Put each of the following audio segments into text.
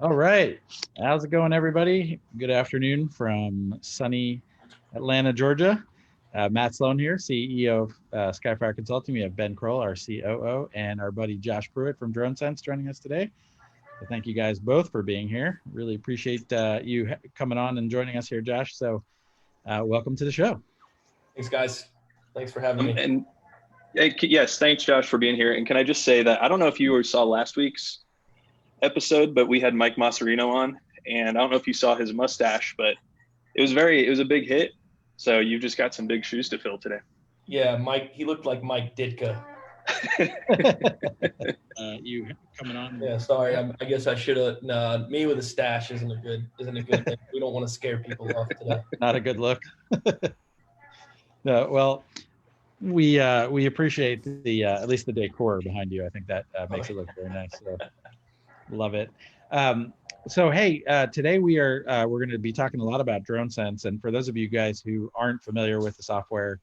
All right. How's it going, everybody? Good afternoon from sunny Atlanta, Georgia. Matt Sloane here, CEO of Skyfire Consulting. We have Ben Kroll, our COO, and our buddy Josh Pruitt from DroneSense joining us today. So thank you guys both for being here. Really appreciate you coming on and joining us here, Josh. So welcome to the show. Thanks, guys. Thanks for having me. And yes, thanks, Josh, for being here. And can I just say that I don't know if you saw last week's episode, but we had Mike Masserino on, and I don't know if you saw his mustache, but it was a big hit. So you've just got some big shoes to fill today. Yeah, Mike, he looked like Mike Ditka. You coming on? Yeah, sorry. I guess I should have. No, me with a stash isn't a good thing. We don't want to scare people off today. Not a good look. No, well, we appreciate the at least the decor behind you. I think that makes it look very nice. So love it. So hey, today we're going to be talking a lot about DroneSense, and for those of you guys who aren't familiar with the software,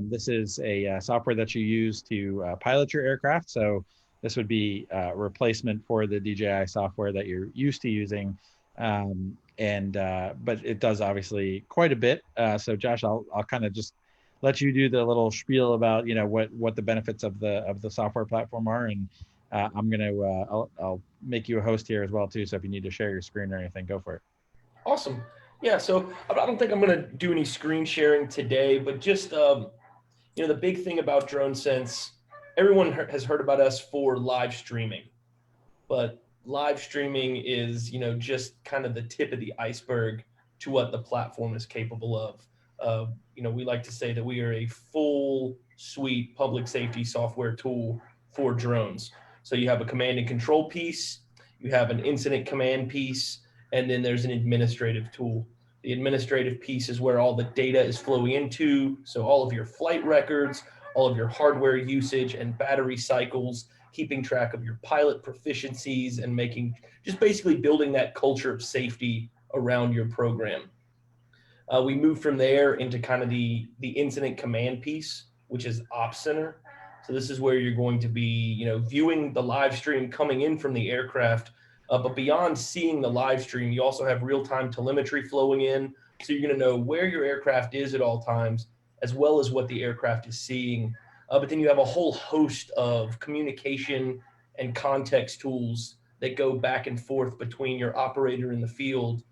this is a software that you use to pilot your aircraft. So this would be a replacement for the DJI software that you're used to using, but it does obviously quite a bit. So Josh, I'll kind of just let you do the little spiel about what the benefits of the software platform are, and I'll make you a host here as well too. So if you need to share your screen or anything, go for it. Awesome. Yeah. So I don't think I'm going to do any screen sharing today, but just the big thing about DroneSense, everyone has heard about us for live streaming, but live streaming is just kind of the tip of the iceberg to what the platform is capable of. We like to say that we are a full suite public safety software tool for drones. So you have a command and control piece, you have an incident command piece, and then there's an administrative tool. The administrative piece is where all the data is flowing into. So all of your flight records, all of your hardware usage and battery cycles, keeping track of your pilot proficiencies, and basically building that culture of safety around your program. We move from there into kind of the incident command piece, which is Ops Center. So this is where you're going to be, viewing the live stream coming in from the aircraft. But beyond seeing the live stream, you also have real-time telemetry flowing in. So you're going to know where your aircraft is at all times, as well as what the aircraft is seeing. But then you have a whole host of communication and context tools that go back and forth between your operator in the field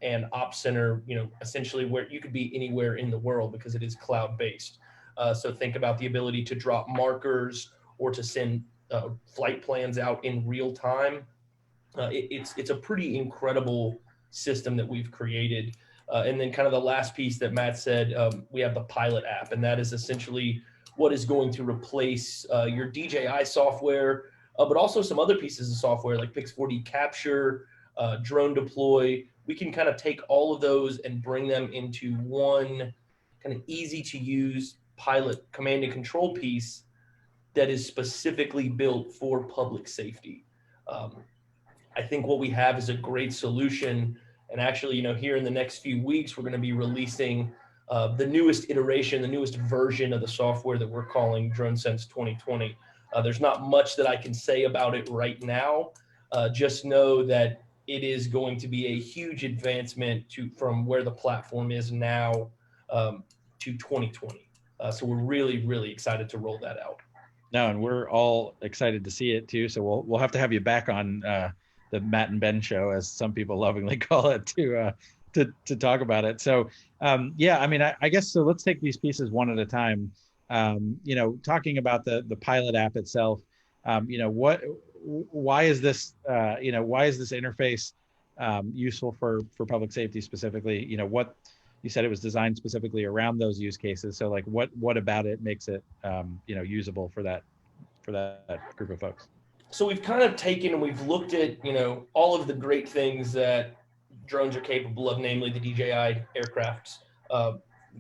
and Ops Center, essentially where you could be anywhere in the world because it is cloud-based. So think about the ability to drop markers or to send flight plans out in real time. It's a pretty incredible system that we've created. And then kind of the last piece that Matt said, we have the pilot app, and that is essentially what is going to replace your DJI software, but also some other pieces of software like Pix4D Capture, Drone Deploy. We can kind of take all of those and bring them into one kind of easy to use pilot command and control piece that is specifically built for public safety. I think what we have is a great solution. And actually, here in the next few weeks, we're going to be releasing the newest iteration, the newest version of the software that we're calling DroneSense 2020. There's not much that I can say about it right now. Just know that it is going to be a huge advancement from where the platform is now to 2020. So we're really, really excited to roll that out. No, and we're all excited to see it too. So we'll have to have you back on the Matt and Ben show, as some people lovingly call it, to talk about it. So I guess so. Let's take these pieces one at a time. Talking about the pilot app itself. Why is this interface useful for public safety specifically? What you said, it was designed specifically around those use cases. So like what about it makes it usable for that group of folks? So we've kind of taken and we've looked at all of the great things that drones are capable of, namely the DJI aircrafts.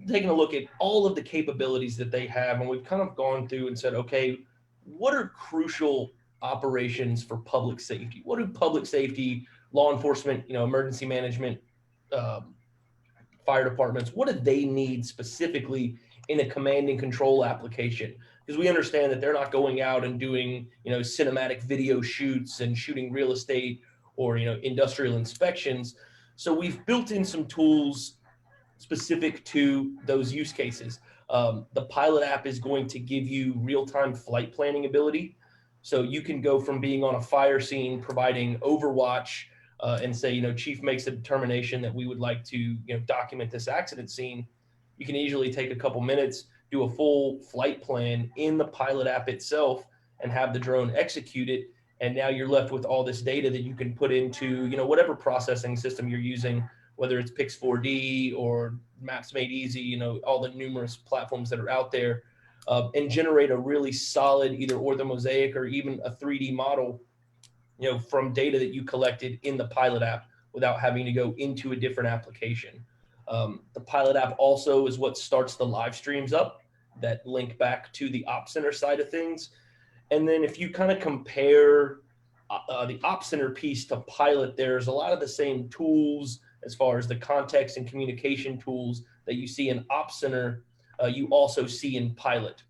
Taking a look at all of the capabilities that they have, and we've kind of gone through and said, okay, what are crucial operations for public safety? What do public safety, law enforcement, emergency management, fire departments, what do they need specifically in a command and control application? Because we understand that they're not going out and doing, cinematic video shoots and shooting real estate or, industrial inspections. So we've built in some tools specific to those use cases. The pilot app is going to give you real-time flight planning ability. So you can go from being on a fire scene, providing overwatch, and say, chief makes a determination that we would like to, document this accident scene. You can easily take a couple minutes, do a full flight plan in the pilot app itself, and have the drone execute it. And now you're left with all this data that you can put into, whatever processing system you're using, whether it's Pix4D or Maps Made Easy, all the numerous platforms that are out there, and generate a really solid either orthomosaic or even a 3D model, from data that you collected in the pilot app without having to go into a different application. The pilot app also is what starts the live streams up that link back to the Op Center side of things. And then if you kind of compare the Op Center piece to pilot, there's a lot of the same tools as far as the context and communication tools that you see in Op Center, you also see in pilot.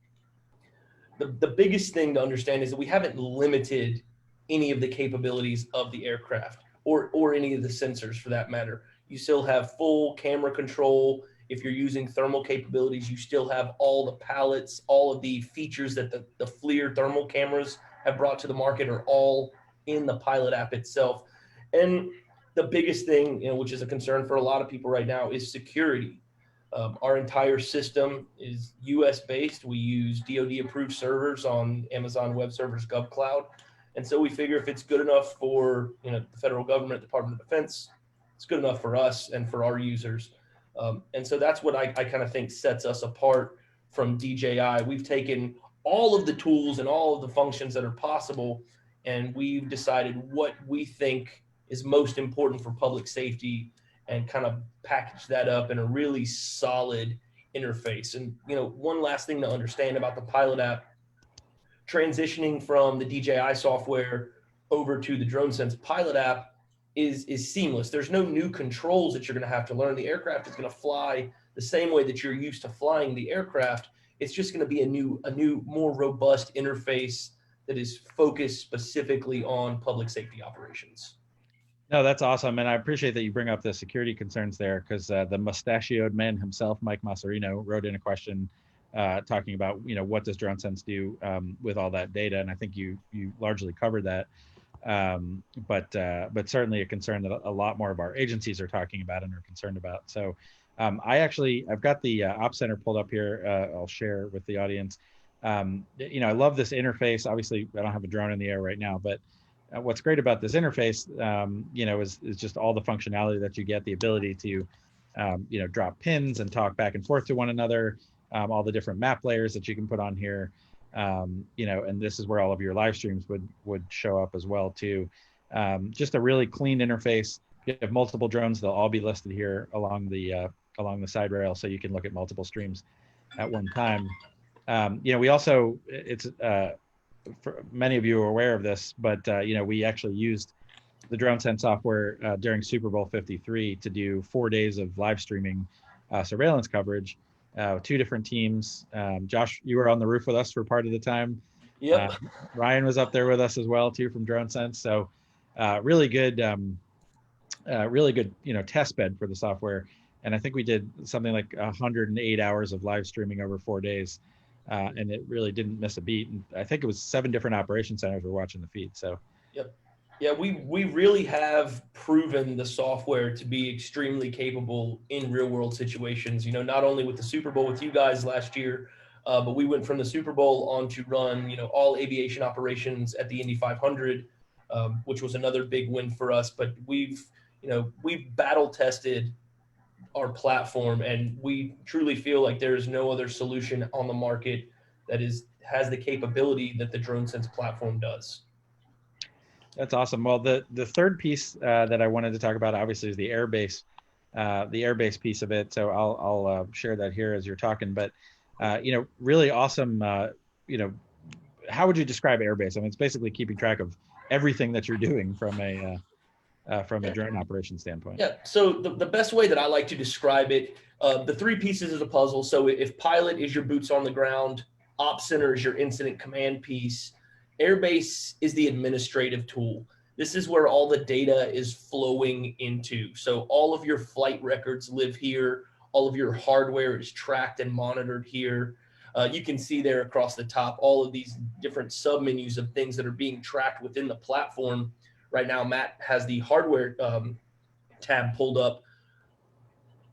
The biggest thing to understand is that we haven't limited any of the capabilities of the aircraft or any of the sensors for that matter. You still have full camera control. If you're using thermal capabilities, you still have all the palettes, all of the features that the FLIR thermal cameras have brought to the market are all in the pilot app itself. And the biggest thing, which is a concern for a lot of people right now, is security. Our entire system is US based. We use DoD approved servers on Amazon Web Services GovCloud. And so we figure if it's good enough for the federal government, Department of Defense, it's good enough for us and for our users. And so that's what I kind of think sets us apart from DJI. We've taken all of the tools and all of the functions that are possible, and we've decided what we think is most important for public safety and kind of package that up in a really solid interface. And, one last thing to understand about the pilot app, transitioning from the DJI software over to the DroneSense pilot app is seamless. There's no new controls that you're going to have to learn. The aircraft is going to fly the same way that you're used to flying the aircraft. It's just going to be a new, more robust interface that is focused specifically on public safety operations. No, that's awesome. And I appreciate that you bring up the security concerns there, because the mustachioed man himself, Mike Masarino, wrote in a question talking about, what does DroneSense do with all that data? And I think you largely covered that. But certainly a concern that a lot more of our agencies are talking about and are concerned about. So I've got the Op Center pulled up here. I'll share with the audience. I love this interface. Obviously, I don't have a drone in the air right now, but what's great about this interface, is just all the functionality that you get, the ability to, drop pins and talk back and forth to one another, all the different map layers that you can put on here, and this is where all of your live streams would show up as well too. Just a really clean interface. You have multiple drones; they'll all be listed here along the side rail, so you can look at multiple streams at one time. We also, for many of you are aware of this, but we actually used the DroneSense software during Super Bowl 53 to do 4 days of live streaming surveillance coverage. 2 different teams. Josh, you were on the roof with us for part of the time. Yep. Ryan was up there with us as well too from DroneSense. So really good, test bed for the software. And I think we did something like 108 hours of live streaming over 4 days. And it really didn't miss a beat. And I think it was 7 different operation centers were watching the feed. So, yep. Yeah, we really have proven the software to be extremely capable in real world situations, not only with the Super Bowl with you guys last year, but we went from the Super Bowl on to run, all aviation operations at the Indy 500, which was another big win for us. But we've battle tested our platform, and we truly feel like there is no other solution on the market that has the capability that the DroneSense platform does. That's awesome. Well, the third piece that I wanted to talk about obviously is the airbase piece of it. So I'll share that here as you're talking. But really awesome. How would you describe airbase? I mean, it's basically keeping track of everything that you're doing from a drone operation standpoint. Yeah. So the best way that I like to describe it, the 3 pieces of the puzzle. So if pilot is your boots on the ground, Op Center is your incident command piece, airbase is the administrative tool. This is where all the data is flowing into. So all of your flight records live here. All of your hardware is tracked and monitored here. You can see there across the top all of these different submenus of things that are being tracked within the platform. Right now, Matt has the hardware tab pulled up.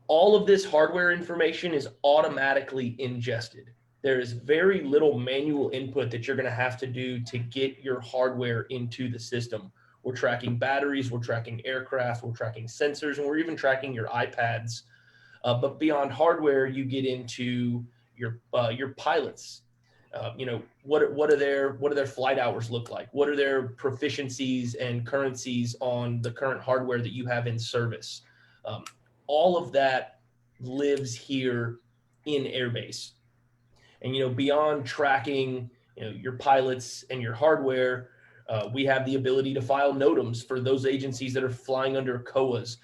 All of this hardware information is automatically ingested. There is very little manual input that you're going to have to do to get your hardware into the system. We're tracking batteries, we're tracking aircraft, we're tracking sensors, and we're even tracking your iPads. But beyond hardware, you get into your pilots. What do their flight hours look like? What are their proficiencies and currencies on the current hardware that you have in service? All of that lives here in Airbase. And beyond tracking your pilots and your hardware, we have the ability to file NOTAMs for those agencies that are flying under COAs.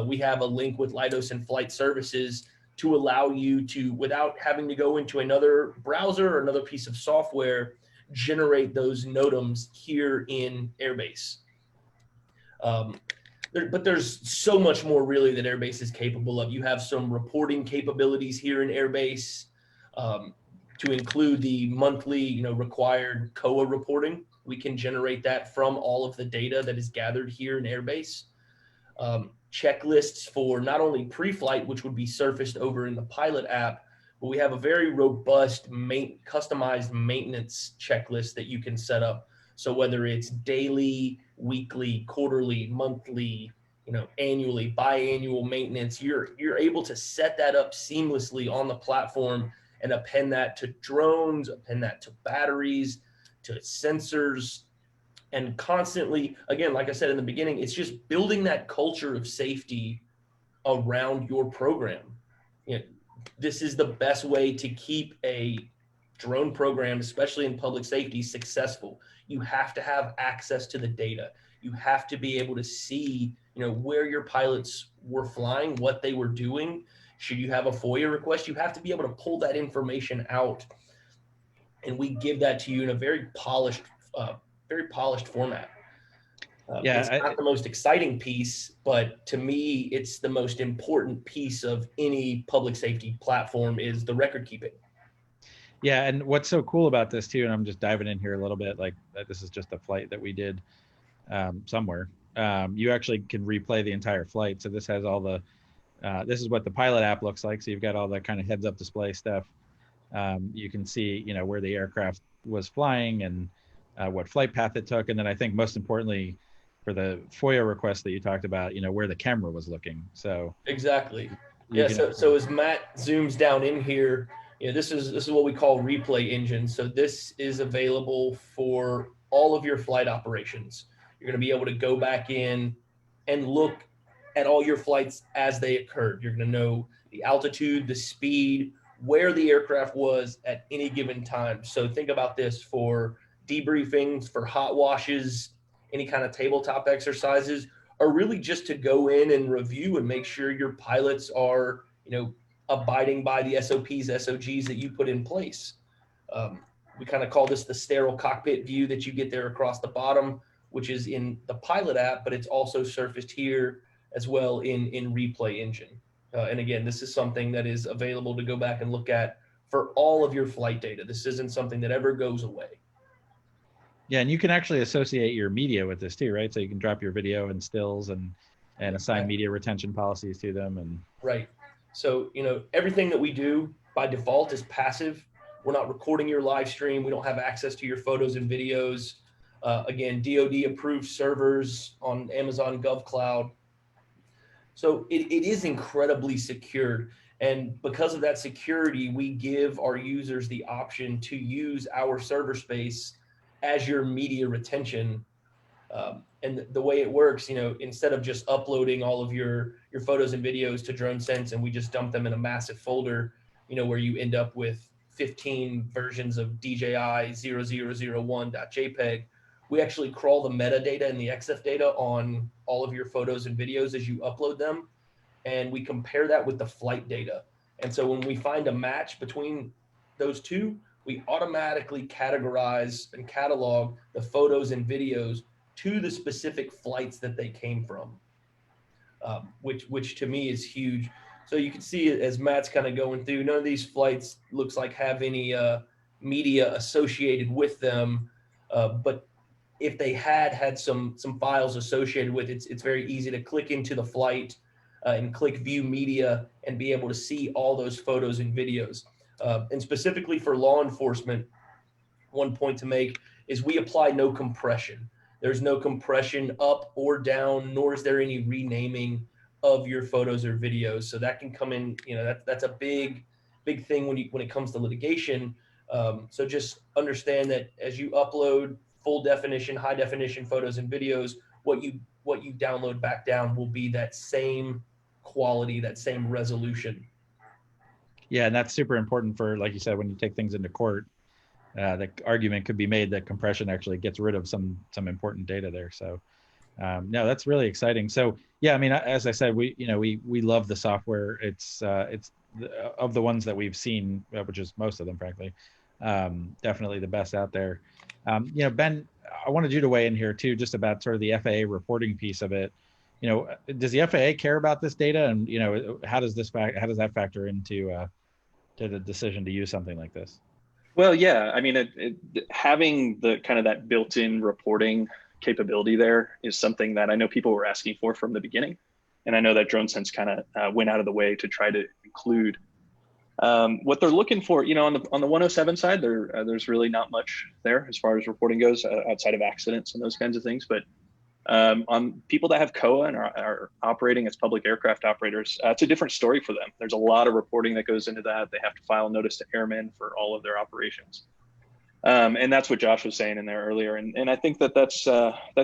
We have a link with Leidos and Flight Services to allow you to, without having to go into another browser or another piece of software, generate those NOTAMs here in Airbase. But there's so much more really that Airbase is capable of. You have some reporting capabilities here in Airbase to include the monthly, required COA reporting. We can generate that from all of the data that is gathered here in Airbase. Checklists for not only pre-flight, which would be surfaced over in the pilot app, but we have a very robust customized maintenance checklist that you can set up. So whether it's daily, weekly, quarterly, monthly, annually, biannual maintenance, you're able to set that up seamlessly on the platform and append that to drones, append that to batteries, to sensors, and constantly, again, like I said in the beginning, it's just building that culture of safety around your program. This is the best way to keep a drone program, especially in public safety, successful. You have to have access to the data. You have to be able to see, where your pilots were flying, what they were doing. Should you have a FOIA request, you have to be able to pull that information out. And we give that to you in a very polished format. It's not the most exciting piece, but to me, it's the most important piece of any public safety platform is the record keeping. Yeah, and what's so cool about this too, and I'm just diving in here a little bit, like this is just a flight that we did somewhere. You actually can replay the entire flight. So this has all the, this is what the pilot app looks like. So you've got all the kind of heads up display stuff. You can see, where the aircraft was flying and what flight path it took. And then I think most importantly for the FOIA request that you talked about, where the camera was looking. So exactly. Yeah. So as Matt zooms down in here, this is what we call replay engine. So this is available for all of your flight operations. You're going to be able to go back in and look at all your flights as they occurred. You're going to know the altitude, the speed, where the aircraft was at any given time. So think about this for debriefings, for hot washes, any kind of tabletop exercises, are really just to go in and review and make sure your pilots are, abiding by the SOPs, SOGs that you put in place. We kind of call this the sterile cockpit view that you get there across the bottom, which is in the pilot app, but it's also surfaced here as well in replay engine. And again, this is something that is available to go back and look at for all of your flight data. This isn't something that ever goes away. Yeah, and you can actually associate your media with this too, right? So you can drop your video and stills and assign media retention policies to them. And right. So, everything that we do by default is passive. We're not recording your live stream. We don't have access to your photos and videos. Again, DoD approved servers on Amazon GovCloud. So it is incredibly secured. And because of that security, we give our users the option to use our server space as your media retention. And the way it works, instead of just uploading all of your photos and videos to DroneSense and we just dump them in a massive folder, where you end up with 15 versions of DJI 0001.jpg, we actually crawl the metadata and the EXIF data on all of your photos and videos as you upload them. And we compare that with the flight data. And so when we find a match between those two, we automatically categorize and catalog the photos and videos to the specific flights that they came from, which to me is huge. So you can see as Matt's kind of going through, none of these flights looks like have any media associated with them, but if they had some files associated with it, it's very easy to click into the flight and click view media and be able to see all those photos and videos. And specifically for law enforcement, one point to make is we apply no compression. There's no compression up or down, nor is there any renaming of your photos or videos. So that can come in, that's a big thing when it comes to litigation. So just understand that as you upload full definition, high definition photos and videos, what you download back down will be that same quality, that same resolution. Yeah, and that's super important for, like you said, when you take things into court, the argument could be made that compression actually gets rid of some important data there. So no, that's really exciting. So yeah, I mean, as I said, we love the software. It's of the ones that we've seen, which is most of them, frankly, definitely the best out there. Ben, I wanted you to weigh in here too, just about sort of the FAA reporting piece of it. Does the FAA care about this data, and how does that factor into to the decision to use something like this? Well, yeah, I mean, having the kind of that built-in reporting capability there is something that I know people were asking for from the beginning, and I know that DroneSense kind of went out of the way to try to include what they're looking for. On the 107 side, there's really not much there as far as reporting goes, outside of accidents and those kinds of things. But on people that have COA and are operating as public aircraft operators, it's a different story for them. There's a lot of reporting that goes into that. They have to file notice to airmen for all of their operations. And that's what Josh was saying in there earlier. And I think that's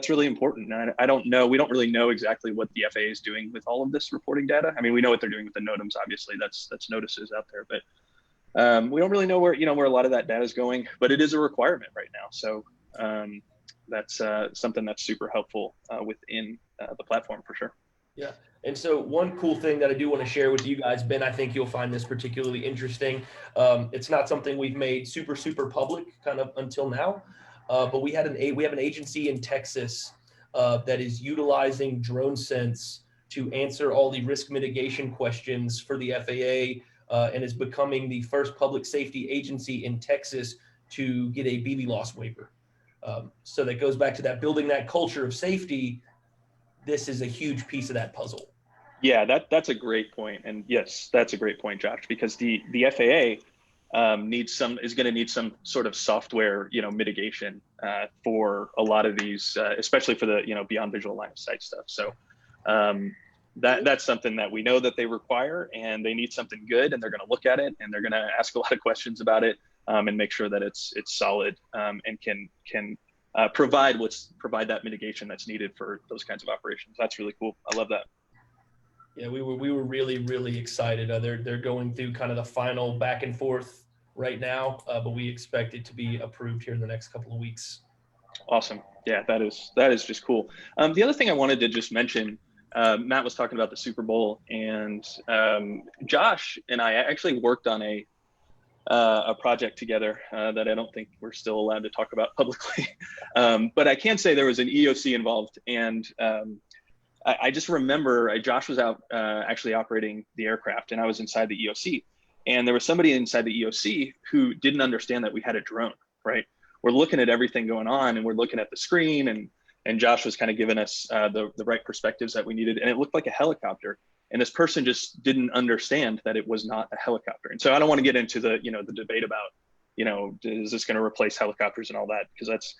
really important. And I don't know, we don't really know exactly what the FAA is doing with all of this reporting data. I mean, we know what they're doing with the NOTAMs, obviously, that's notices out there, but we don't really know where a lot of that data is going, but it is a requirement right now. So that's something that's super helpful within the platform for sure. Yeah. And so one cool thing that I do want to share with you guys, Ben, I think you'll find this particularly interesting. It's not something we've made super public kind of until now, but we have an agency in Texas that is utilizing DroneSense to answer all the risk mitigation questions for the FAA and is becoming the first public safety agency in Texas to get a BB loss waiver. So that goes back to that building that culture of safety. This is a huge piece of that puzzle. Yeah, that's a great point. And yes, that's a great point, Josh, because the FAA is going to need some sort of software, mitigation for a lot of these, especially for the, beyond visual line of sight stuff. So that's something that we know that they require, and they need something good, and they're going to look at it, and they're going to ask a lot of questions about it, and make sure that it's solid and can provide that mitigation that's needed for those kinds of operations. That's really cool. I love that. Yeah, we were really excited. They're going through kind of the final back and forth right now, but we expect it to be approved here in the next couple of weeks. Awesome. Yeah, that is just cool. The other thing I wanted to just mention, Matt was talking about the Super Bowl, and Josh and I actually worked on a project together that I don't think we're still allowed to talk about publicly. But I can say there was an EOC involved, and I just remember Josh was out actually operating the aircraft, and I was inside the EOC, and there was somebody inside the EOC who didn't understand that we had a drone, right? We're looking at everything going on, and we're looking at the screen, and Josh was kind of giving us the right perspectives that we needed, and it looked like a helicopter. And this person just didn't understand that it was not a helicopter. And so I don't want to get into the debate about, is this going to replace helicopters and all that? Because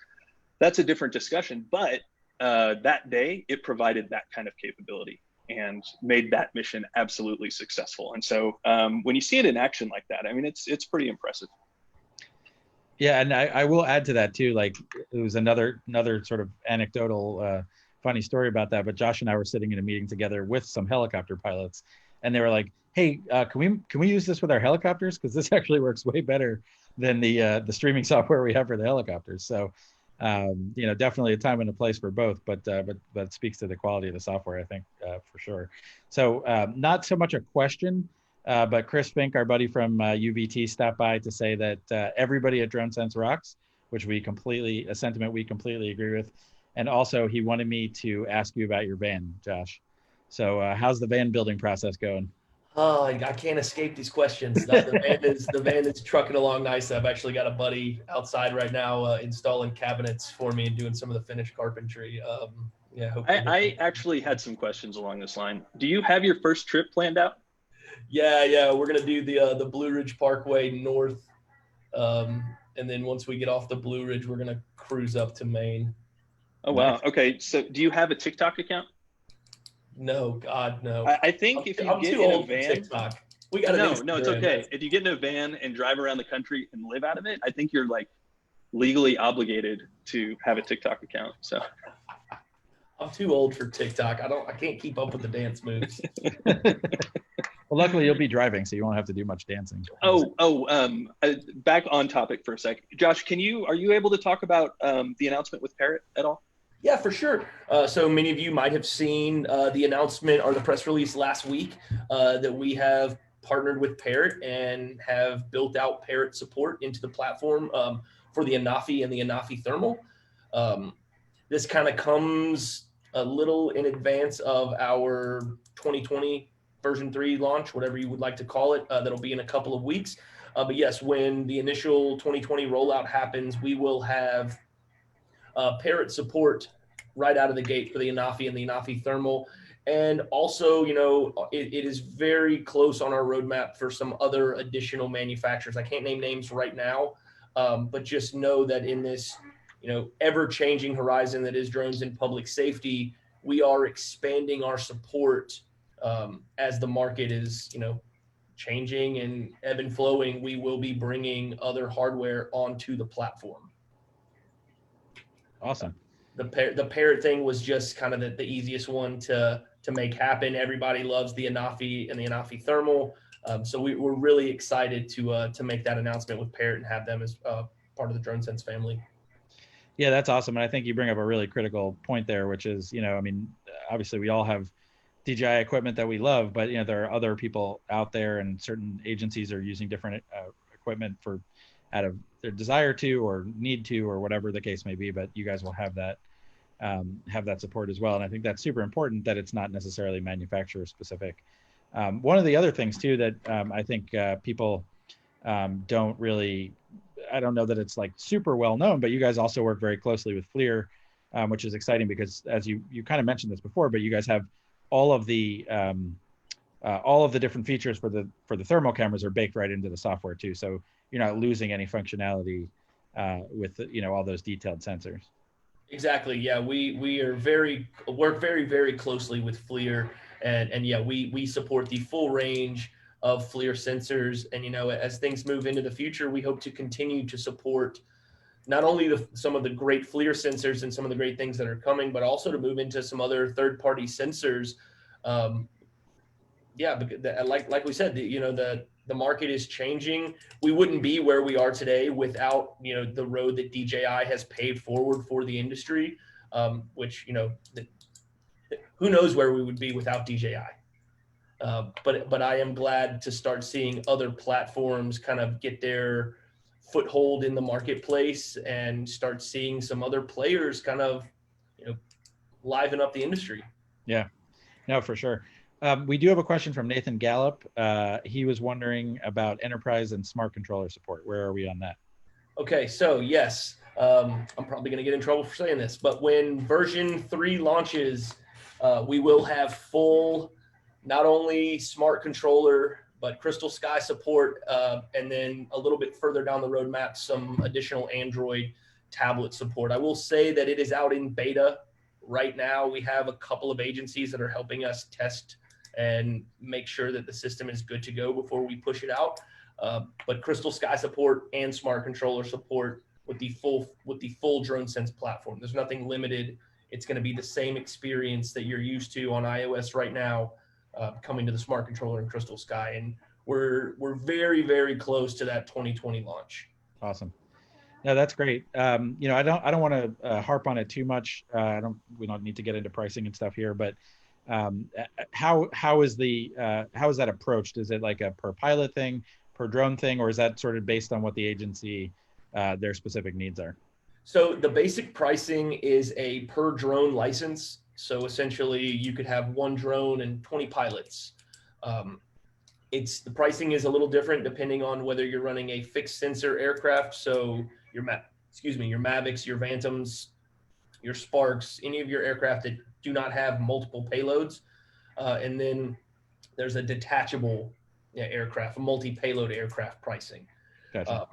that's a different discussion. But that day, it provided that kind of capability and made that mission absolutely successful. And so when you see it in action like that, I mean, it's pretty impressive. Yeah, and I will add to that too. Like, it was another sort of anecdotal funny story about that. But Josh and I were sitting in a meeting together with some helicopter pilots, and they were like, "Hey, can we use this with our helicopters? Because this actually works way better than the streaming software we have for the helicopters." So, definitely a time and a place for both. But it speaks to the quality of the software, I think, for sure. So, not so much a question. But Chris Fink, our buddy from UVT, stopped by to say that everybody at DroneSense rocks, which a sentiment we completely agree with. And also he wanted me to ask you about your van, Josh. So how's the van building process going? Oh, I can't escape these questions. The van is trucking along nice. I've actually got a buddy outside right now installing cabinets for me and doing some of the finished carpentry. Yeah, hopefully. I actually had some questions along this line. Do you have your first trip planned out? Yeah, we're gonna do the Blue Ridge Parkway north, and then once we get off the Blue Ridge, we're gonna cruise up to Maine. Oh, wow. Nice. Okay. So do you have a TikTok account? No, God, no. I think if you I'm get too in old a van, for TikTok. We got no, it's okay. If you get in a van and drive around the country and live out of it, I think you're like legally obligated to have a TikTok account. So I'm too old for TikTok. I can't keep up with the dance moves. Well, luckily you'll be driving, so you won't have to do much dancing. Back on topic for a sec. Josh, are you able to talk about the announcement with Parrot at all? Yeah, for sure. So many of you might have seen the announcement or the press release last week that we have partnered with Parrot and have built out Parrot support into the platform for the Anafi and the Anafi Thermal. This kind of comes a little in advance of our 2020 version 3 launch, whatever you would like to call it. That'll be in a couple of weeks. But yes, when the initial 2020 rollout happens, we will have Parrot support right out of the gate for the Anafi and the Anafi Thermal. And also, it is very close on our roadmap for some other additional manufacturers. I can't name names right now, but just know that in this, ever-changing horizon that is drones in public safety, we are expanding our support as the market is, changing and ebb and flowing. We will be bringing other hardware onto the platform. Awesome. The Parrot thing was just kind of the easiest one to make happen. Everybody loves the Anafi and the Anafi Thermal. So we're really excited to make that announcement with Parrot and have them as part of the DroneSense family. Yeah, that's awesome. And I think you bring up a really critical point there, which is, obviously we all have DJI equipment that we love, but, there are other people out there and certain agencies are using different equipment out of their desire to or need to or whatever the case may be. But you guys will have that support as well. And I think that's super important that it's not necessarily manufacturer specific. One of the other things too that I think people don't really, I don't know that it's like super well known, but you guys also work very closely with FLIR, which is exciting because as you kind of mentioned this before, but you guys have all of the different features for the thermal cameras are baked right into the software too. So you're not losing any functionality with all those detailed sensors. Exactly. Yeah, we work very, very closely with FLIR, and yeah, we support the full range of FLIR sensors. And as things move into the future, we hope to continue to support not only some of the great FLIR sensors and some of the great things that are coming, but also to move into some other third-party sensors. Like we said, the market is changing. We wouldn't be where we are today without, the road that DJI has paved forward for the industry, which, who knows where we would be without DJI. But I am glad to start seeing other platforms kind of get their foothold in the marketplace and start seeing some other players kind of, liven up the industry. Yeah, no, for sure. We do have a question from Nathan Gallup. He was wondering about enterprise and smart controller support. Where are we on that? Okay, so yes, I'm probably going to get in trouble for saying this, but when version 3 launches, we will have full, not only smart controller, but Crystal Sky support, and then a little bit further down the roadmap, some additional Android tablet support. I will say that it is out in beta right now. We have a couple of agencies that are helping us test and make sure that the system is good to go before we push it out. But Crystal Sky support and smart controller support with the full DroneSense platform. There's nothing limited. It's going to be the same experience that you're used to on iOS right now, coming to the smart controller and Crystal Sky. And we're very, very close to that 2020 launch. Awesome. No, that's great. I don't want to harp on it too much. We don't need to get into pricing and stuff here, but how is that approached? Is it like a per pilot thing, per drone thing, or is that sort of based on what the agency, their specific needs are? So the basic pricing is a per drone license. So essentially you could have one drone and 20 pilots. The pricing is a little different depending on whether you're running a fixed sensor aircraft. So your your Mavics, your Phantoms, your Sparks, any of your aircraft that do not have multiple payloads. And then there's a detachable aircraft, a multi-payload aircraft pricing. Gotcha.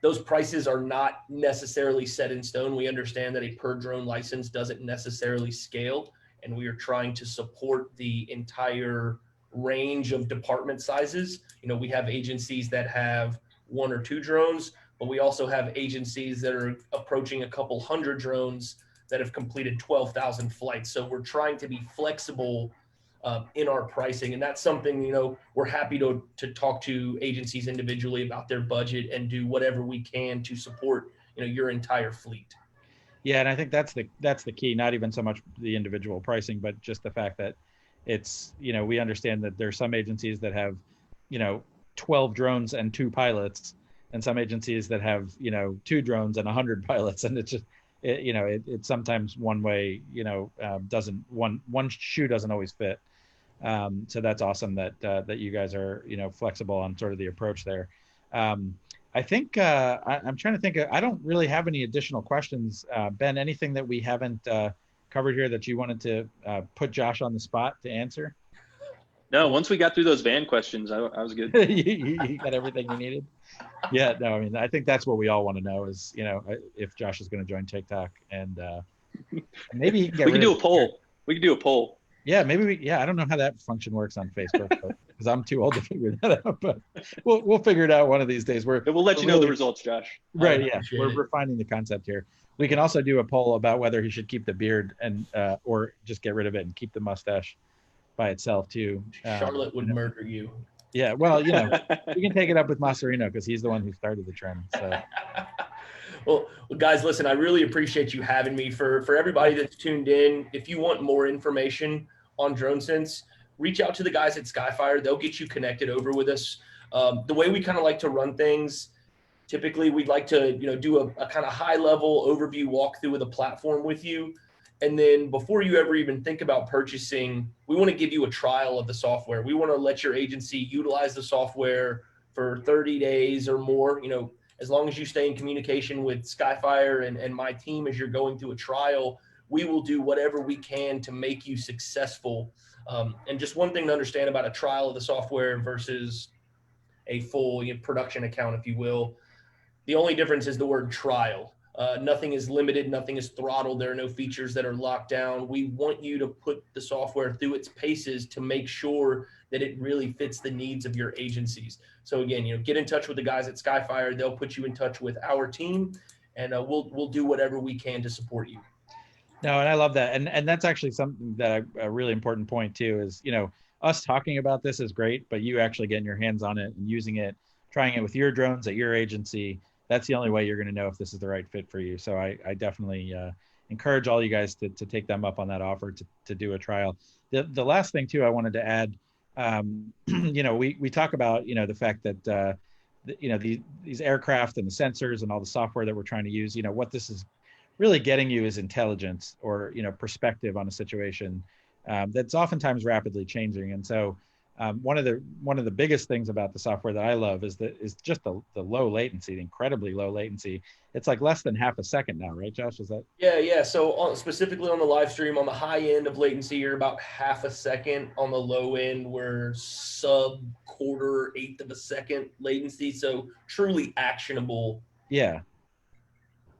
Those prices are not necessarily set in stone. We understand that a per drone license doesn't necessarily scale, and we are trying to support the entire range of department sizes. We have agencies that have one or two drones, but we also have agencies that are approaching a couple hundred drones that have completed 12,000 flights. So we're trying to be flexible in our pricing. And that's something, we're happy to talk to agencies individually about their budget and do whatever we can to support, your entire fleet. Yeah. And I think that's the key, not even so much the individual pricing, but just the fact that it's, we understand that there's some agencies that have, 12 drones and 2 pilots, and some agencies that have, 2 drones and 100 pilots. And it's just, it's sometimes one way, doesn't one shoe doesn't always fit. So that's awesome that you guys are, flexible on sort of the approach there. I think I'm trying to think. I don't really have any additional questions. Ben, anything that we haven't covered here that you wanted to put Josh on the spot to answer? No, once we got through those van questions, I was good. You got everything you needed? Yeah, no, I mean, I think that's what we all want to know is, if Josh is going to join TikTok, and maybe he can we can do a poll. We can do a poll. Yeah, maybe I don't know how that function works on Facebook because I'm too old to figure that out, but we'll figure it out one of these days. We'll let you know the results, Josh. Right, yeah. We're refining the concept here. We can also do a poll about whether he should keep the beard and or just get rid of it and keep the mustache by itself too. Charlotte would murder you. Yeah, well, we can take it up with Masarino because he's the one who started the trend. So. Well, guys, listen, I really appreciate you having me. For everybody that's tuned in, if you want more information on DroneSense, reach out to the guys at Skyfire. They'll get you connected over with us. The way we kind of like to run things, typically we'd like to do a kind of high level overview walkthrough of the platform with you. And then before you ever even think about purchasing, we want to give you a trial of the software. We want to let your agency utilize the software for 30 days or more. As long as you stay in communication with Skyfire and my team as you're going through a trial, we will do whatever we can to make you successful. And just one thing to understand about a trial of the software versus a full production account, if you will, the only difference is the word trial. Nothing is limited, nothing is throttled. There are no features that are locked down. We want you to put the software through its paces to make sure that it really fits the needs of your agencies. So again, get in touch with the guys at Skyfire. They'll put you in touch with our team, and we'll do whatever we can to support you. No, and I love that. And that's actually something that a really important point too is, us talking about this is great, but you actually getting your hands on it and using it, trying it with your drones at your agency, that's the only way you're going to know if this is the right fit for you. So I definitely encourage all you guys to take them up on that offer to do a trial. The last thing too, I wanted to add, we talk about, the fact that, these aircraft and the sensors and all the software that we're trying to use, what this is really getting you is intelligence or, perspective on a situation that's oftentimes rapidly changing. And so one of the biggest things about the software that I love is just the low latency, the incredibly low latency. It's like less than half a second now, right, Josh? Is that? Yeah. So specifically on the live stream, on the high end of latency, you're about half a second. On the low end, we're sub quarter, eighth of a second latency. So truly actionable. Yeah.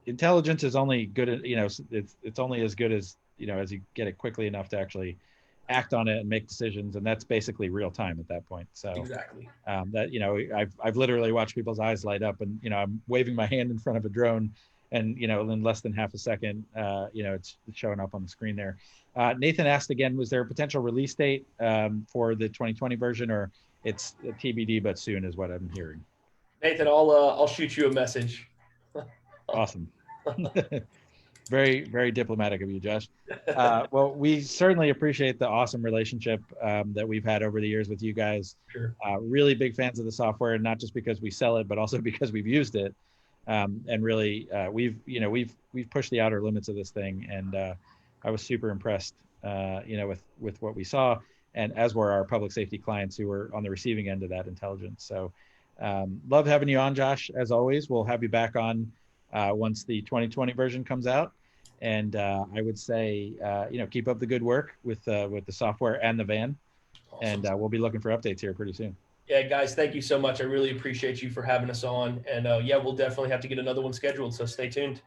Intelligence is only good at, it's only as good as, as you get it quickly enough to actually act on it and make decisions, and that's basically real time at that point. So exactly that I've literally watched people's eyes light up, and I'm waving my hand in front of a drone, and in less than half a second, it's showing up on the screen there. Nathan asked again, was there a potential release date for the 2020 version, or it's a TBD but soon, is what I'm hearing? Nathan, I'll shoot you a message. Awesome. Very, very diplomatic of you, Josh. Well, we certainly appreciate the awesome relationship that we've had over the years with you guys. Sure. Really big fans of the software, not just because we sell it, but also because we've used it. And really, we've pushed the outer limits of this thing, and I was super impressed, with what we saw, and as were our public safety clients who were on the receiving end of that intelligence. So, love having you on, Josh. As always, we'll have you back on once the 2020 version comes out. And I would say, keep up the good work with the software and the van, Awesome. and we'll be looking for updates here pretty soon. Yeah, guys, thank you so much. I really appreciate you for having us on. And yeah, we'll definitely have to get another one scheduled. So stay tuned.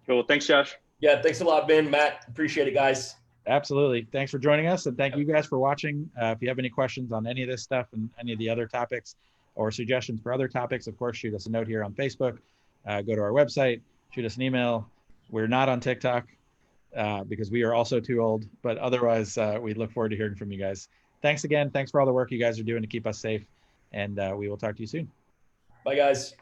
Cool. Thanks, Josh. Yeah, thanks a lot, Ben, Matt. Appreciate it, guys. Absolutely. Thanks for joining us, and thank you guys for watching. If you have any questions on any of this stuff and any of the other topics or suggestions for other topics, of course, shoot us a note here on Facebook. Go to our website, shoot us an email. We're not on TikTok because we are also too old, but otherwise, we look forward to hearing from you guys. Thanks again. Thanks for all the work you guys are doing to keep us safe, and we will talk to you soon. Bye, guys.